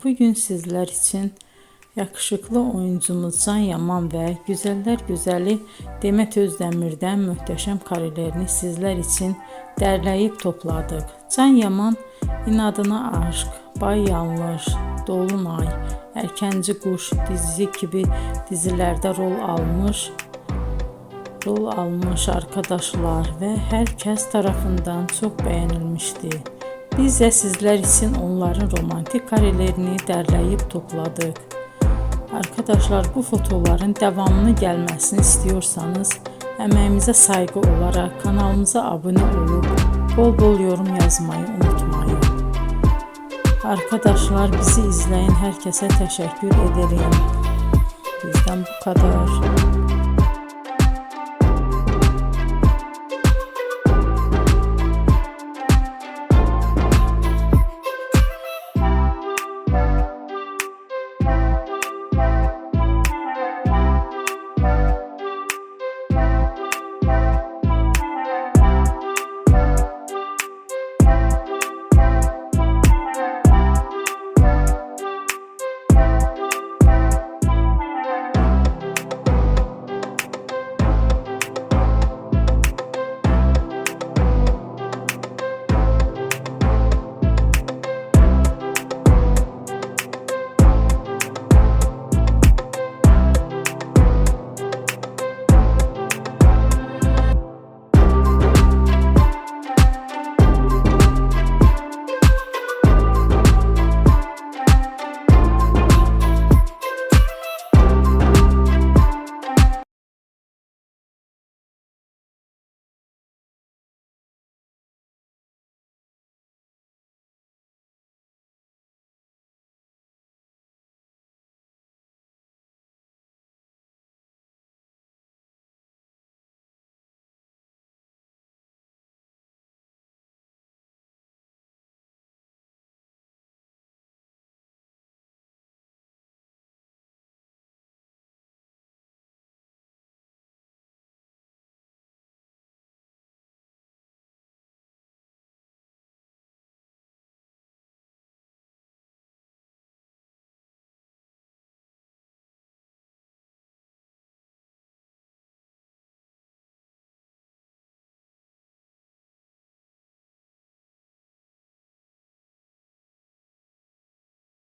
bugün sizler için yakışıklı oyuncumuz Can Yaman ve güzeller güzeli Demet Özdemir'den muhteşem karelerini sizler için derleyip topladık. Can Yaman İnadına Aşk, Bay Yanlış, Dolunay, Erkenci Kuş dizi gibi dizilerde rol almış arkadaşlar ve herkes tarafından çok beğenilmişti. Biz de sizler için onların romantik karelerini derleyip topladık. Arkadaşlar, bu fotoların devamını gelmesini istiyorsanız emeğimize saygı olarak kanalımıza abone olup bol bol yorum yazmayı unutmayın. Arkadaşlar, bizi izleyen herkese teşekkür ederim. Bizden bu kadar.